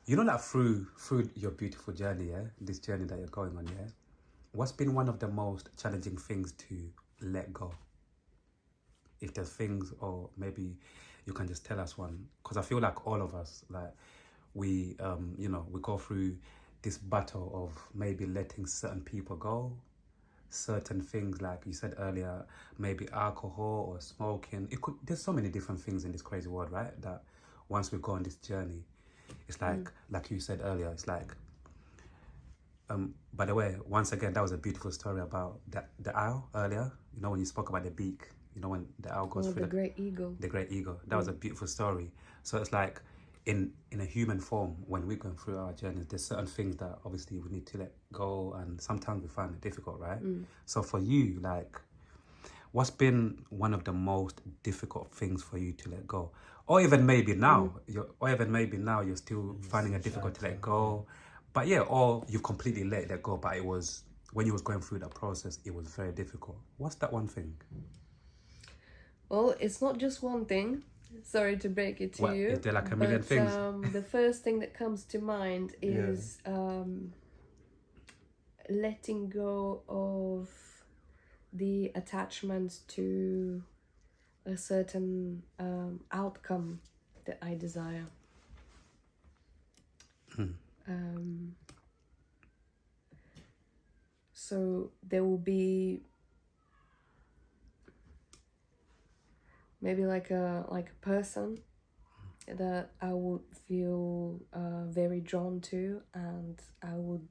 You know that through your beautiful journey, yeah, this journey that you're going on, yeah, what's been one of the most challenging things to let go? If there's things, or maybe you can just tell us one, because I feel like all of us, like we, we go through this battle of maybe letting certain people go, certain things like you said earlier, maybe alcohol or smoking. It could. There's so many different things in this crazy world, right? That once we go on this journey, it's like you said earlier, it's like. By the way, once again, that was a beautiful story about the owl earlier. You know when you spoke about the beak. You know when the owl goes Or through the great eagle. the great eagle. That was a beautiful story. So it's like in a human form, when we're going through our journeys, there's certain things that obviously we need to let go, and sometimes we find it difficult, right? So for you, like, what's been one of the most difficult things for you to let go, or even maybe now, you're still finding it difficult to let go, but yeah, or you've completely let that go, but it was when you was going through that process, it was very difficult. What's that one thing? Well, it's not just one thing. Sorry to break it to What is you, there, like a million but things? the first thing that comes to mind is letting go of the attachment to a certain outcome that I desire. So there will be maybe like a person that I would feel very drawn to, and I would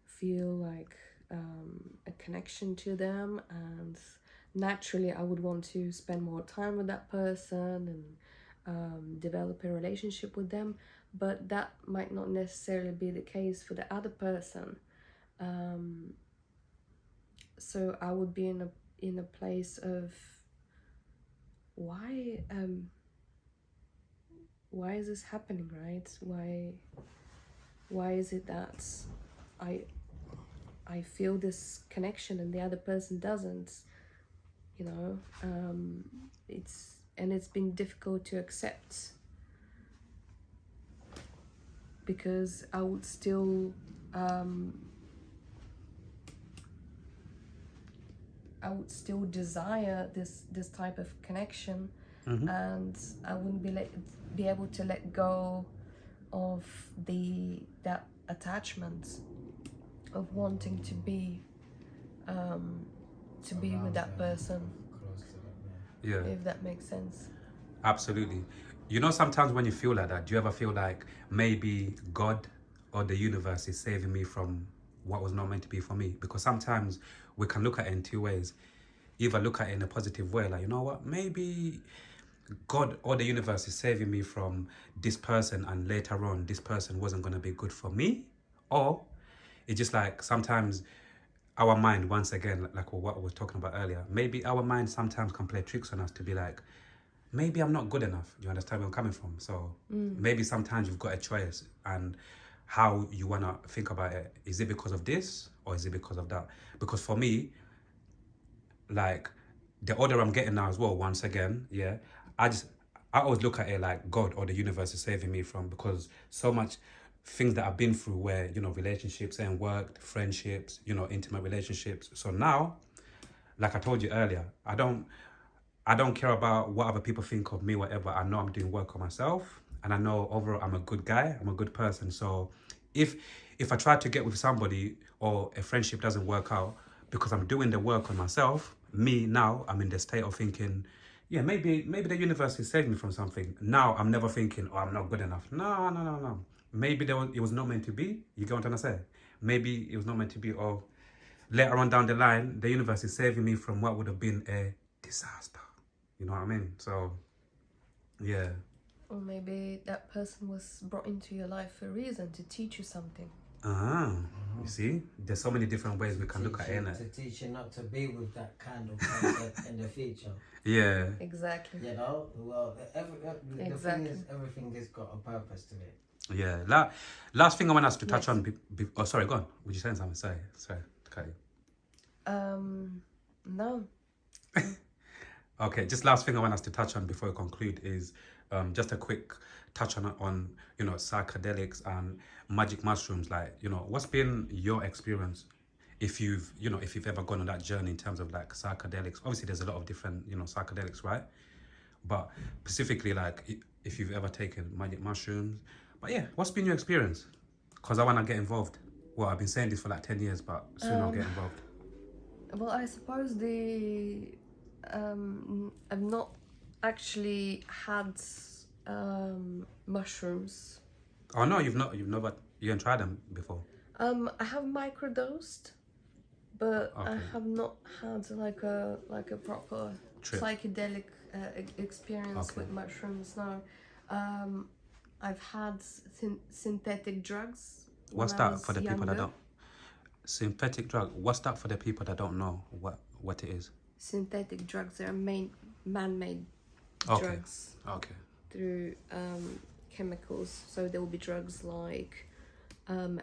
feel like a connection to them, and naturally I would want to spend more time with that person and develop a relationship with them, but that might not necessarily be the case for the other person. So I would be in a place of why is this happening, right? Why is it that I feel this connection and the other person doesn't? You know, it's been difficult to accept, because I would still desire this type of connection, and I wouldn't be able to let go of that attachment of wanting to be with that person, Yeah, if that makes sense. absolutely. You know, sometimes when you feel like that, do you ever feel like maybe God or the universe is saving me from what was not meant to be for me? Because sometimes we can look at it in two ways. Either look at it in a positive way, like, you know what, maybe God or the universe is saving me from this person, and later on this person wasn't going to be good for me. Or it's just like sometimes our mind, once again, like what we were talking about earlier, maybe our mind sometimes can play tricks on us to be like, maybe I'm not good enough. You understand where I'm coming from? So maybe sometimes you've got a choice, and how you want to think about it. Is it because of this, or is it because of that? Because for me, like, the order I'm getting now as well, once again, yeah, I always look at it like God or the universe is saving me from, because so much things that I've been through, where, you know, relationships and work, friendships, you know, intimate relationships. So now, like I told you earlier, I don't care about what other people think of me, whatever. I know I'm doing work on myself, and I know overall I'm a good guy, I'm a good person. So if I try to get with somebody, or a friendship doesn't work out because I'm doing the work on myself, me now, I'm in the state of thinking, yeah, maybe the universe is saving me from something. Now I'm never thinking, oh, I'm not good enough. No. Maybe it was not meant to be. You get what I'm trying to say? Maybe it was not meant to be, or later on down the line, the universe is saving me from what would have been a disaster. You know what I mean? So, yeah. Or maybe that person was brought into your life for a reason, to teach you something. You see, there's so many different ways we can look at it. To teach you not to be with that kind of person in the future. Yeah. Exactly. You know, well, the thing is, everything has got a purpose to it. Yeah. Last thing I want us to touch on. Oh, sorry, go on. Would you say something? Sorry, to cut you. No. Okay, just last thing I want us to touch on before we conclude is just a quick touch on psychedelics and magic mushrooms. Like, what's been your experience? If you've ever gone on that journey in terms of like psychedelics. Obviously, there's a lot of different psychedelics, right? But specifically, like, if you've ever taken magic mushrooms. But yeah, what's been your experience? Because I want to get involved. Well, I've been saying this for like 10 years, but soon I'll get involved. Well, I suppose I've not actually had mushrooms. Oh no, you haven't tried them before. I have microdosed, but I Okay. have not had like a proper Trip. psychedelic experience Okay. with mushrooms. No, I've had synthetic drugs. What's when I that was for the people that younger. don't? Synthetic drug. What's that for the people that don't know what it is? Synthetic drugs are man-made Okay. drugs Okay. through chemicals. So there will be drugs like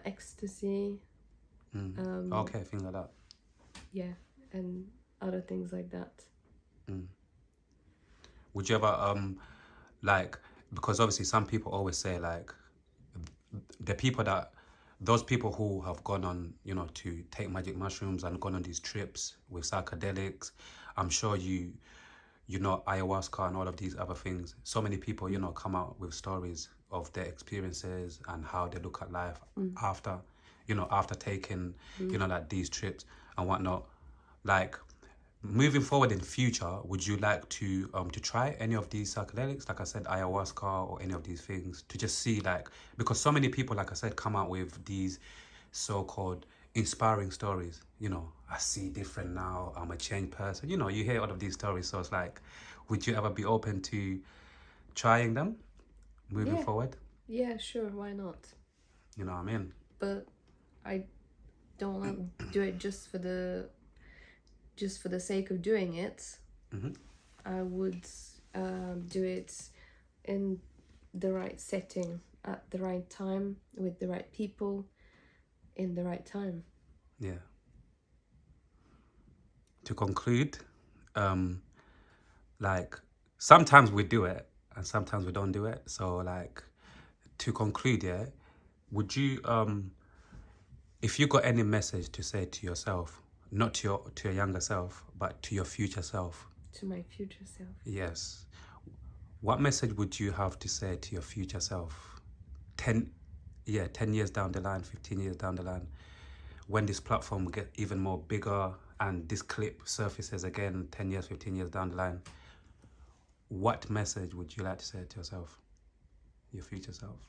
ecstasy, Okay, things like that. yeah, and other things like that. Would you ever like, because obviously some people always say like those people who have gone on to take magic mushrooms and gone on these trips with psychedelics, I'm sure you know ayahuasca and all of these other things. So many people come out with stories of their experiences and how they look at life after after taking like these trips and whatnot. Like, moving forward in future, would you like to try any of these psychedelics, like I said, ayahuasca or any of these things, to just see, like, because so many people, like I said, come out with these so-called inspiring stories. I see different now, I'm a changed person. You hear all of these stories, so it's like, would you ever be open to trying them moving Yeah. forward? Yeah, sure, why not? You know what I mean? But I don't want to do it just for the sake of doing it. I would do it in the right setting, at the right time, with the right people, in the right time. Yeah. To conclude, like, sometimes we do it and sometimes we don't do it. So, like, to conclude, yeah, would you if you got any message to say to yourself, not to your younger self, but to your future self, To my future self. yes, what message would you have to say to your future self 10 years down the line, 15 years down the line, when this platform will get even more bigger and this clip surfaces again 10 years, 15 years down the line? What message would you like to say to yourself, your future self?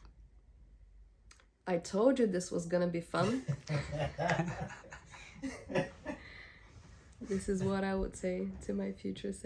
I told you this was gonna be fun. This is what I would say to my future self.